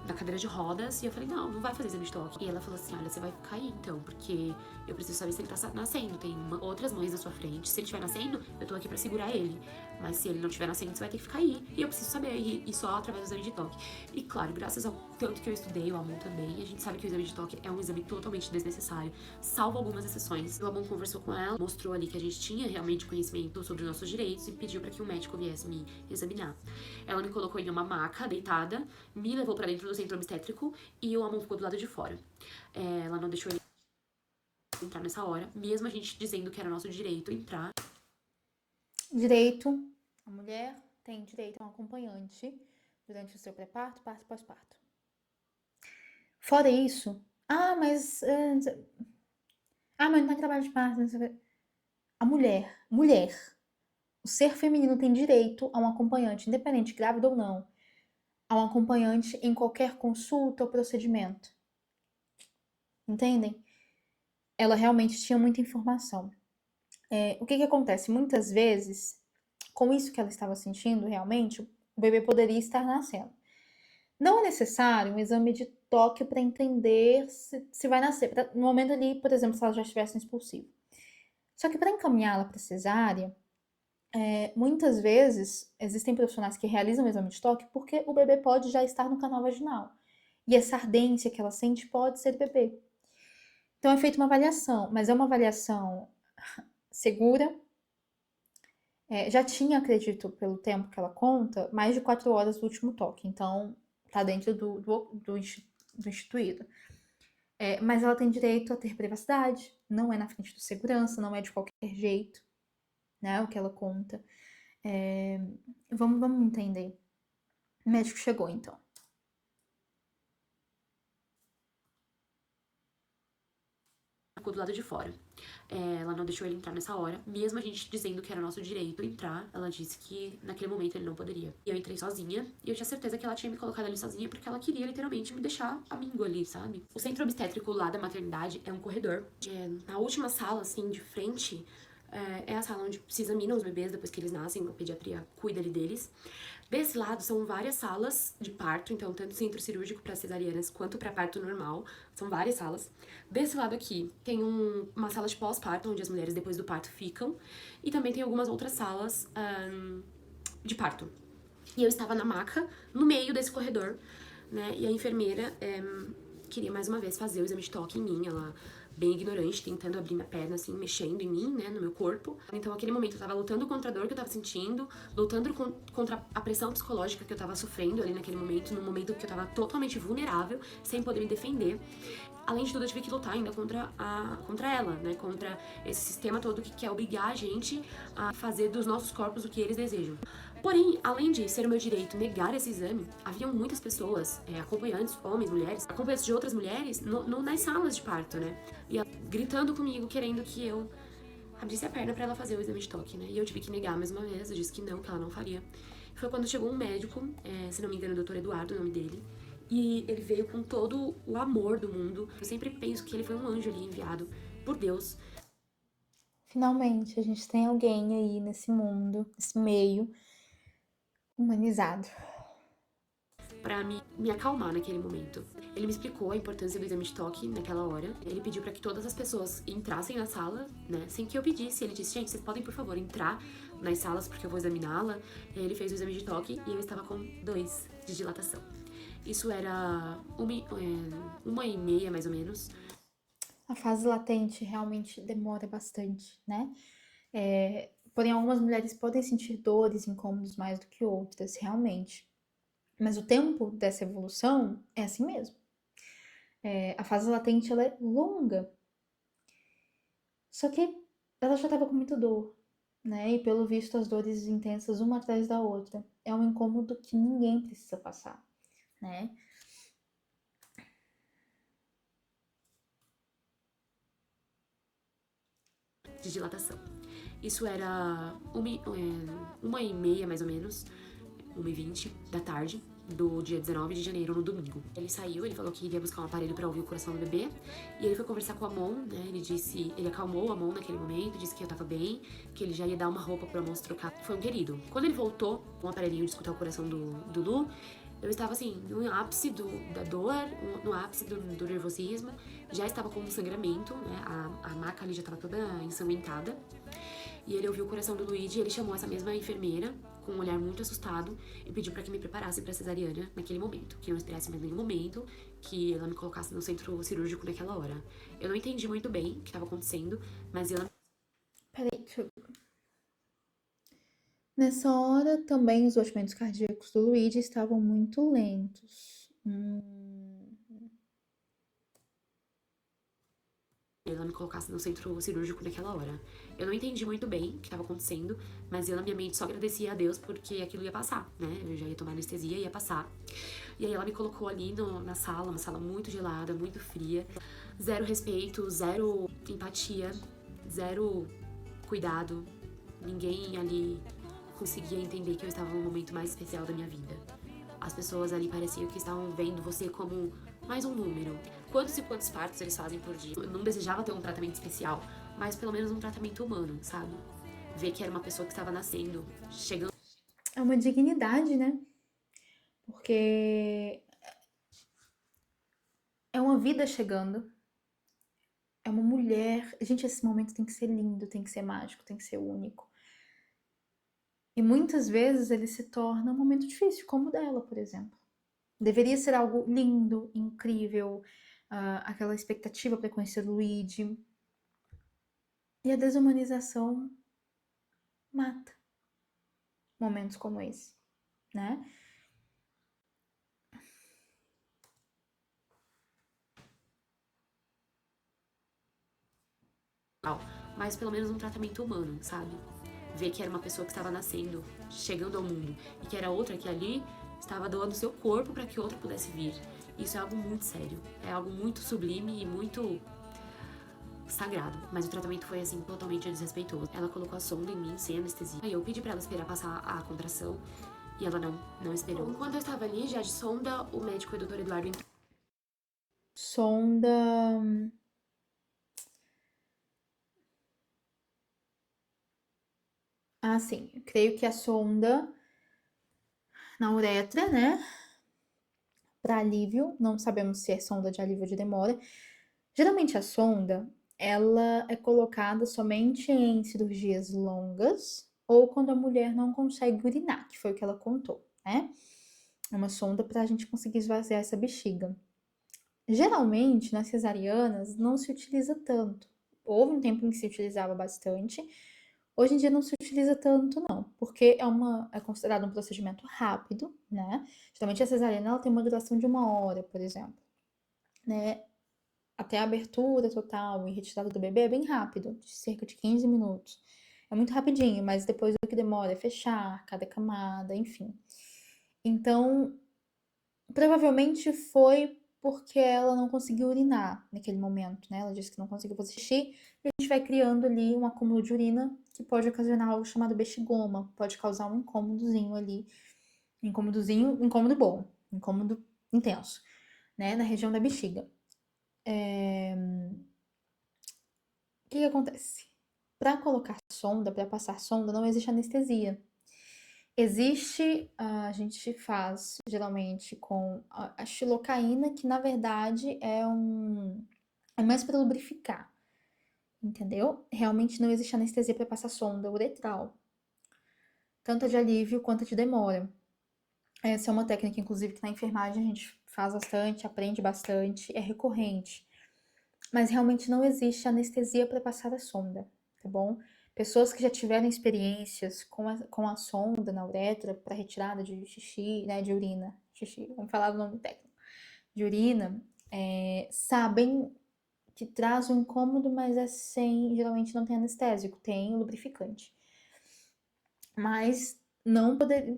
Na cadeira de rodas, e eu falei: não vai fazer exame de toque. E ela falou assim: olha, você vai ficar aí então, porque eu preciso saber se ele tá nascendo. Tem outras mães na sua frente. Se ele estiver nascendo, eu tô aqui pra segurar ele. Mas se ele não estiver nascendo, você vai ter que ficar aí. E eu preciso saber, e só através do exame de toque. E claro, graças ao tanto que eu estudei, o Amon também, a gente sabe que o exame de toque é um exame totalmente desnecessário, salvo algumas exceções. O Amon conversou com ela, mostrou ali que a gente tinha realmente conhecimento sobre os nossos direitos e pediu pra que um médico viesse me examinar. Ela me colocou em uma maca, deitada, me levou pra dentro do centro obstétrico e o Amon ficou do lado de fora. Ela não deixou ele entrar nessa hora, mesmo a gente dizendo que era nosso direito entrar. Direito, a mulher tem direito a um acompanhante durante o seu pré-parto, parto e pós-parto. Fora isso, mas não tá em trabalho de parto. A mulher, o ser feminino tem direito a um acompanhante, independente, grávida ou não, a um acompanhante em qualquer consulta ou procedimento. Entendem? Ela realmente tinha muita informação. O que acontece? Muitas vezes, com isso que ela estava sentindo, realmente, o bebê poderia estar nascendo. Não é necessário um exame de toque para entender se vai nascer. No momento ali, por exemplo, se ela já estivesse no expulsivo. Só que para encaminhá-la para cesárea, muitas vezes existem profissionais que realizam o exame de toque porque o bebê pode já estar no canal vaginal. E essa ardência que ela sente pode ser do bebê. Então é feita uma avaliação, mas é uma avaliação segura. Já tinha, acredito, pelo tempo que ela conta, mais de 4 horas do último toque. Então tá dentro do instituído. Mas ela tem direito a ter privacidade, não é na frente do segurança, não é de qualquer jeito, né? O que ela conta. Vamos entender. O médico chegou, então. Ficou do lado de fora. Ela não deixou ele entrar nessa hora, mesmo a gente dizendo que era nosso direito entrar. Ela disse que naquele momento ele não poderia. E eu entrei sozinha, e eu tinha certeza que ela tinha me colocado ali sozinha porque ela queria literalmente me deixar amigo ali, sabe? O centro obstétrico lá da maternidade é um corredor. Na última sala, assim, de frente, é a sala onde se examinam os bebês depois que eles nascem, a pediatria cuida ali deles. Desse lado são várias salas de parto, então tanto centro cirúrgico para cesarianas quanto para parto normal, são várias salas. Desse lado aqui tem uma sala de pós-parto, onde as mulheres depois do parto ficam, e também tem algumas outras salas de parto. E eu estava na maca, no meio desse corredor, né, e a enfermeira queria mais uma vez fazer o exame de toque em mim, ela bem ignorante, tentando abrir minha perna, assim, mexendo em mim, né, no meu corpo. Então, naquele momento, eu tava lutando contra a dor que eu tava sentindo, lutando contra a pressão psicológica que eu tava sofrendo ali naquele momento, no momento que eu tava totalmente vulnerável, sem poder me defender. Além de tudo, eu tive que lutar ainda contra ela, né, contra esse sistema todo que quer obrigar a gente a fazer dos nossos corpos o que eles desejam. Porém, além de ser o meu direito negar esse exame, haviam muitas pessoas, acompanhantes, homens, mulheres, acompanhantes de outras mulheres, nas salas de parto, né? E ela gritando comigo, querendo que eu abrisse a perna pra ela fazer o exame de toque, né? E eu tive que negar mais uma vez, eu disse que ela não faria. Foi quando chegou um médico, se não me engano, o Dr. Eduardo, o nome dele, e ele veio com todo o amor do mundo. Eu sempre penso que ele foi um anjo ali enviado por Deus. Finalmente, a gente tem alguém aí nesse mundo, nesse meio, humanizado. Pra me acalmar naquele momento. Ele me explicou a importância do exame de toque naquela hora. Ele pediu pra que todas as pessoas entrassem na sala, né, sem que eu pedisse. Ele disse: gente, vocês podem, por favor, entrar nas salas porque eu vou examiná-la. Ele fez o exame de toque e eu estava com 2 de dilatação. Isso era 1h30, mais ou menos. A fase latente realmente demora bastante, né? Porém, algumas mulheres podem sentir dores, incômodos mais do que outras, realmente. Mas o tempo dessa evolução é assim mesmo. A fase latente ela é longa, só que ela já estava com muita dor, né? E pelo visto as dores intensas uma atrás da outra. É um incômodo que ninguém precisa passar, né? De dilatação. Isso era 1h30, mais ou menos, 1h20 da tarde, do dia 19 de janeiro, no domingo. Ele saiu, ele falou que iria buscar um aparelho pra ouvir o coração do bebê, e ele foi conversar com a Mon, né? Ele acalmou a Mon naquele momento, disse que eu tava bem, que ele já ia dar uma roupa pra Mon se trocar. Foi um querido. Quando ele voltou com o aparelhinho de escutar o coração do Lu, eu estava assim, no ápice da dor, no ápice do nervosismo, já estava com um sangramento, né? A maca ali já estava toda ensanguentada. E ele ouviu o coração do Luigi e ele chamou essa mesma enfermeira, com um olhar muito assustado, e pediu para que me preparasse para cesariana naquele momento. Que não esperasse mais nenhum momento, que ela me colocasse no centro cirúrgico naquela hora. Eu não entendi muito bem o que estava acontecendo, mas ela... Peraí, deixa eu... Nessa hora, também os batimentos cardíacos do Luigi estavam muito lentos. Ela me colocasse no centro cirúrgico naquela hora. Eu não entendi muito bem o que estava acontecendo, mas eu na minha mente só agradecia a Deus porque aquilo ia passar, né? Eu já ia tomar anestesia e ia passar. E aí ela me colocou ali na sala, uma sala muito gelada, muito fria. Zero respeito, zero empatia, zero cuidado. Ninguém ali conseguia entender que eu estava no momento mais especial da minha vida. As pessoas ali pareciam que estavam vendo você como mais um número. Quantos e quantos partos eles fazem por dia? Eu não desejava ter um tratamento especial, mas pelo menos um tratamento humano, sabe? Ver que era uma pessoa que estava nascendo, chegando... É uma dignidade, né? Porque é uma vida chegando. É uma mulher. Gente, esse momento tem que ser lindo, tem que ser mágico, tem que ser único. E muitas vezes ele se torna um momento difícil, como o dela, por exemplo. Deveria ser algo lindo, incrível, aquela expectativa para conhecer o Luigi. E a desumanização mata momentos como esse, né? Mas pelo menos um tratamento humano, sabe? Ver que era uma pessoa que estava nascendo, chegando ao mundo, e que era outra que ali estava doando seu corpo para que outra pudesse vir. Isso é algo muito sério, é algo muito sublime e muito sagrado, mas o tratamento foi assim totalmente desrespeitoso. Ela colocou a sonda em mim sem anestesia. Aí eu pedi para ela esperar passar a contração e ela não esperou. Enquanto eu estava ali já de sonda, o médico, o Dr. Eduardo, entrou. Sonda. Ah, sim. Eu creio que a sonda na uretra, né? Para alívio, não sabemos se é sonda de alívio ou de demora. Geralmente a sonda, ela é colocada somente em cirurgias longas ou quando a mulher não consegue urinar, que foi o que ela contou, né? É uma sonda para a gente conseguir esvaziar essa bexiga. Geralmente, nas cesarianas, não se utiliza tanto. Houve um tempo em que se utilizava bastante. Hoje em dia não se utiliza tanto, não, porque é considerado um procedimento rápido, né? Geralmente a cesariana ela tem uma duração de 1 hora, por exemplo, né? Até a abertura total e retirada do bebê é bem rápido, de cerca de 15 minutos. É muito rapidinho, mas depois o que demora é fechar cada camada, enfim. Então, provavelmente foi porque ela não conseguiu urinar naquele momento, né? Ela disse que não conseguiu fazer xixi e a gente vai criando ali um acúmulo de urina que pode ocasionar algo chamado bexigoma, pode causar um incômodozinho ali, incômodo bom, incômodo intenso, né? Na região da bexiga. O que acontece? Para colocar sonda, para passar sonda, não existe anestesia. Existe, a gente faz geralmente com a xilocaína, que na verdade é mais para lubrificar, entendeu? Realmente não existe anestesia para passar sonda uretral, tanto a de alívio quanto a de demora. Essa é uma técnica, inclusive, que na enfermagem a gente faz bastante, aprende bastante, é recorrente. Mas realmente não existe anestesia para passar a sonda, tá bom? Pessoas que já tiveram experiências com a sonda na uretra para retirada de xixi, né, de urina, xixi, vamos falar do nome técnico, de urina, sabem que traz um incômodo, mas geralmente não tem anestésico, tem lubrificante. Mas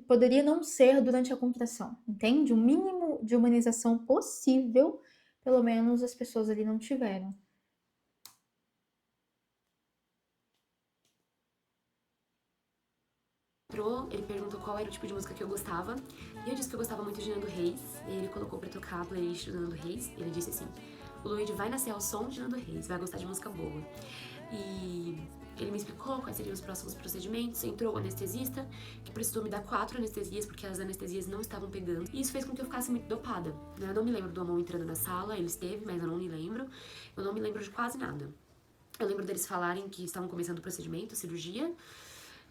poderia não ser durante a contração, entende? O mínimo de humanização possível, pelo menos as pessoas ali não tiveram. Ele perguntou qual era o tipo de música que eu gostava, e eu disse que eu gostava muito de Nando Reis, e ele colocou pra tocar a playlist do Nando Reis, e ele disse assim, o Luigi vai nascer ao som de Nando Reis, vai gostar de música boa. E ele me explicou quais seriam os próximos procedimentos, entrou o anestesista, que precisou me dar 4 anestesias, porque as anestesias não estavam pegando, e isso fez com que eu ficasse muito dopada. Eu não me lembro do Amon entrando na sala, ele esteve, mas eu não me lembro, eu não me lembro de quase nada. Eu lembro deles falarem que estavam começando o procedimento, a cirurgia,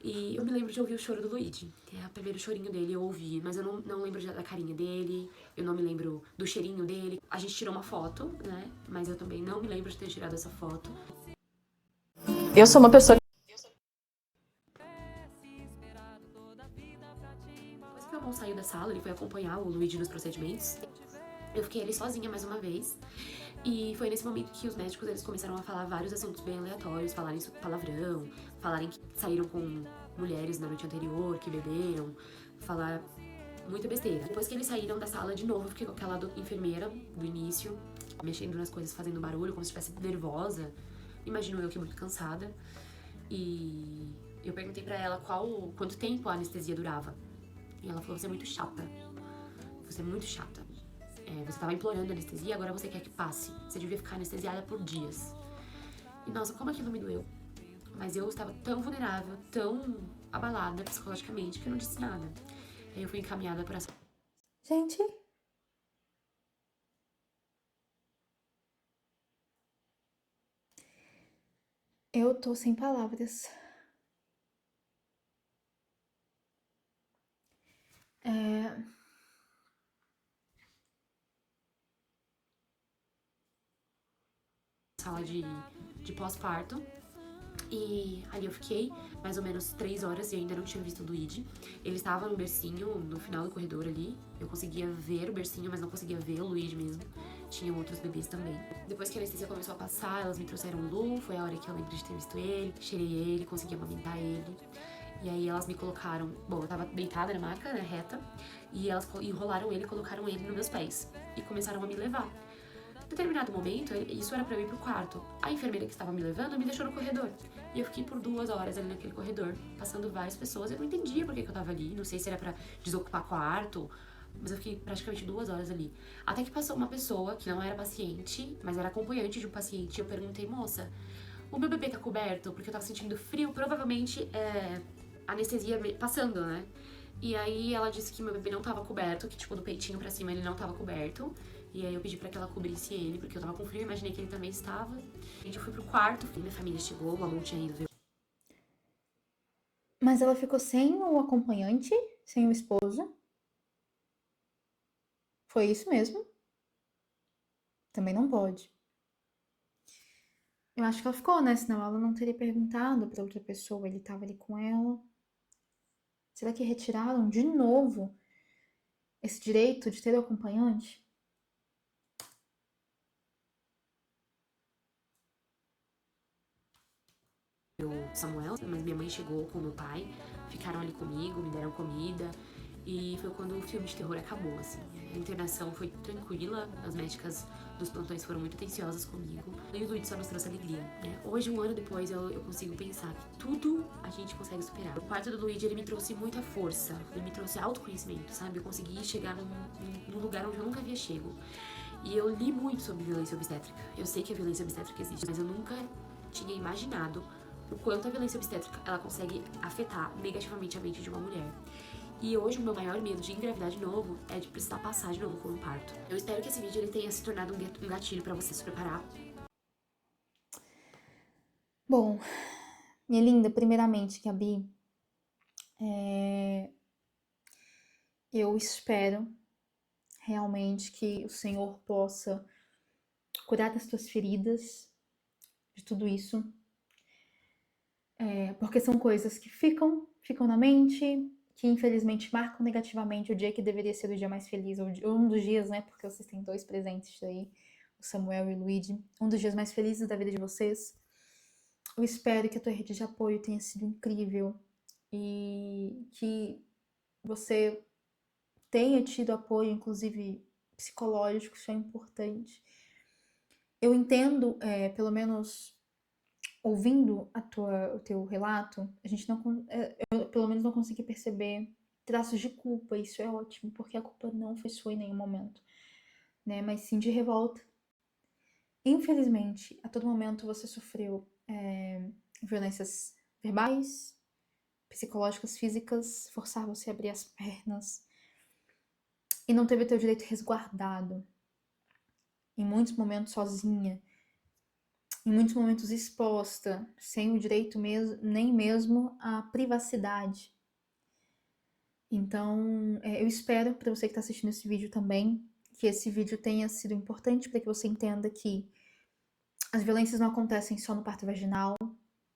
e eu me lembro de ouvir o choro do Luigi. É o primeiro chorinho dele, eu ouvi, mas eu não lembro da carinha dele, eu não me lembro do cheirinho dele. A gente tirou uma foto, né? Mas eu também não me lembro de ter tirado essa foto. Eu sou uma pessoa Depois que o Amon saiu da sala, ele foi acompanhar o Luigi nos procedimentos. Eu fiquei ali sozinha mais uma vez. E foi nesse momento que os médicos eles começaram a falar vários assuntos bem aleatórios, falarem sobre palavrão, falarem que saíram com mulheres na noite anterior, que beberam, falar muita besteira. Depois que eles saíram da sala de novo, eu fiquei com aquela enfermeira do início, mexendo nas coisas, fazendo barulho, como se estivesse nervosa. Imagino eu que muito cansada. E eu perguntei pra ela quanto tempo a anestesia durava. E ela falou, você é muito chata. Você é muito chata. Você tava implorando anestesia, agora você quer que passe. Você devia ficar anestesiada por dias. E nossa, como aquilo me doeu. Mas eu estava tão vulnerável, tão abalada psicologicamente, que eu não disse nada. Aí eu fui encaminhada para... Gente, eu tô sem palavras. sala de pós-parto. E ali eu fiquei mais ou menos 3 horas e ainda não tinha visto o Luigi. Ele estava no bercinho, no final do corredor ali. Eu conseguia ver o bercinho, mas não conseguia ver o Luigi mesmo. Tinham outros bebês também. Depois que a anestesia começou a passar, elas me trouxeram o Lu. Foi a hora que eu lembrei de ter visto ele. Cheirei ele, consegui amamentar ele. E aí elas me colocaram... Bom, eu tava deitada na maca, né, reta. E elas enrolaram ele e colocaram ele nos meus pés. E começaram a me levar. Em determinado momento, isso era pra eu ir pro quarto. A enfermeira que estava me levando me deixou no corredor. E eu fiquei por 2 horas ali naquele corredor, passando várias pessoas. Eu não entendia por que eu tava ali. Não sei se era pra desocupar quarto, mas eu fiquei praticamente 2 horas ali. Até que passou uma pessoa que não era paciente, mas era acompanhante de um paciente. E eu perguntei, moça, o meu bebê tá coberto? Porque eu tava sentindo frio, provavelmente anestesia passando, né? E aí ela disse que meu bebê não tava coberto, que tipo do peitinho pra cima ele não tava coberto. E aí eu pedi pra que ela cobrisse ele, porque eu tava com frio, imaginei que ele também estava. A gente foi pro quarto, minha família chegou, o amor tinha ido ver. Mas ela ficou sem o acompanhante, sem o esposo. Foi isso mesmo? Também não pode. Eu acho que ela ficou, né? Senão ela não teria perguntado pra outra pessoa. Ele tava ali com ela. Será que retiraram de novo esse direito de ter o acompanhante? O Samuel, mas minha mãe chegou com o meu pai, ficaram ali comigo, me deram comida. E foi quando o filme de terror acabou, assim. A internação foi tranquila, as médicas dos plantões foram muito atenciosas comigo. E o Luigi só nos trouxe alegria, né? Hoje, um ano depois, eu consigo pensar que tudo a gente consegue superar. O parto do Luigi, ele me trouxe muita força, ele me trouxe autoconhecimento, sabe? Eu consegui chegar num lugar onde eu nunca havia chego. E eu li muito sobre violência obstétrica. Eu sei que a violência obstétrica existe, mas eu nunca tinha imaginado o quanto a violência obstétrica ela consegue afetar negativamente a mente de uma mulher. E hoje o meu maior medo de engravidar de novo é de precisar passar de novo por um parto. Eu espero que esse vídeo ele tenha se tornado um gatilho pra você se preparar. Bom, minha linda, primeiramente, Gabi, Eu espero realmente que o Senhor possa curar das tuas feridas, de tudo isso, porque são coisas que ficam na mente, que infelizmente marcam negativamente o dia que deveria ser o dia mais feliz, ou um dos dias, né? Porque vocês têm 2 presentes aí, o Samuel e o Luigi, um dos dias mais felizes da vida de vocês. Eu espero que a tua rede de apoio tenha sido incrível e que você tenha tido apoio, inclusive psicológico, isso é importante. Eu entendo, pelo menos ouvindo o teu relato, a gente não, eu pelo menos não consegui perceber traços de culpa, isso é ótimo, porque a culpa não foi sua em nenhum momento, né? Mas sim de revolta. Infelizmente, a todo momento você sofreu violências verbais, psicológicas, físicas, forçar você a abrir as pernas e não teve teu direito resguardado. Em muitos momentos sozinha, em muitos momentos exposta, sem o direito mesmo, nem mesmo à privacidade. Então, eu espero para você que está assistindo esse vídeo também, que esse vídeo tenha sido importante para que você entenda que as violências não acontecem só no parto vaginal,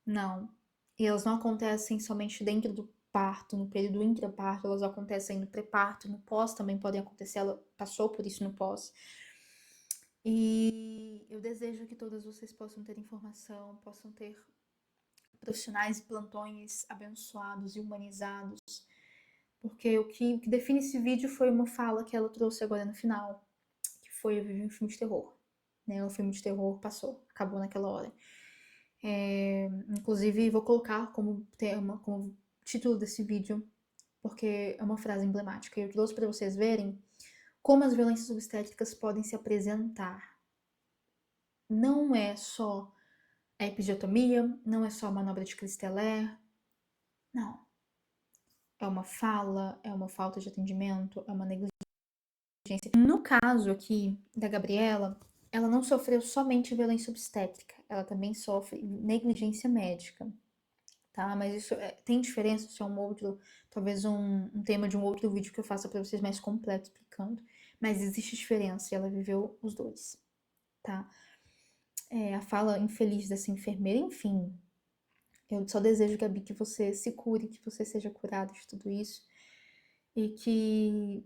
não. E elas não acontecem somente dentro do parto, no período intraparto, elas acontecem no pré-parto, no pós também podem acontecer, ela passou por isso no pós. E eu desejo que todas vocês possam ter informação, possam ter profissionais e plantões abençoados e humanizados, porque o que define esse vídeo foi uma fala que ela trouxe agora no final, que foi: eu vivi um filme de terror, né? O filme de terror passou, acabou naquela hora. Inclusive vou colocar como tema, como título desse vídeo, porque é uma frase emblemática. Eu trouxe para vocês verem como as violências obstétricas podem se apresentar. Não é só a episiotomia, não é só a manobra de Christeller, não. É uma fala, é uma falta de atendimento, é uma negligência. No caso aqui da Gabriela, ela não sofreu somente violência obstétrica, ela também sofre negligência médica, tá? Mas isso tem diferença, isso é um outro, talvez um tema de um outro vídeo que eu faça para vocês mais completo explicando. Mas existe diferença e ela viveu os dois, tá? A fala infeliz dessa enfermeira, enfim. Eu só desejo, Gabi, que você se cure, que você seja curada de tudo isso e que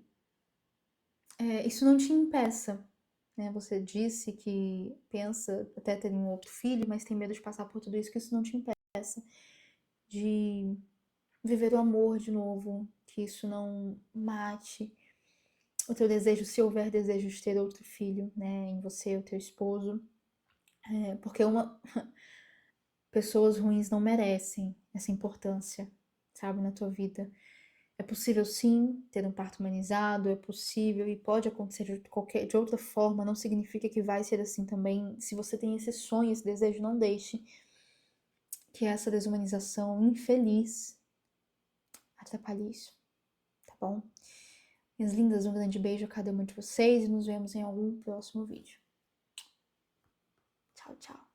isso não te impeça, né? Você disse que pensa até ter um outro filho, mas tem medo de passar por tudo isso, que isso não te impeça de viver o amor de novo, que isso não mate o teu desejo, se houver desejo de ter outro filho, né, em você, o teu esposo, porque pessoas ruins não merecem essa importância, sabe, na tua vida. É possível sim ter um parto humanizado, é possível e pode acontecer de outra forma, não significa que vai ser assim também. Se você tem esse sonho, esse desejo, não deixe que essa desumanização infeliz atrapalhe isso, tá bom? Minhas lindas, um grande beijo a cada uma de vocês e nos vemos em algum próximo vídeo. Tchau, tchau.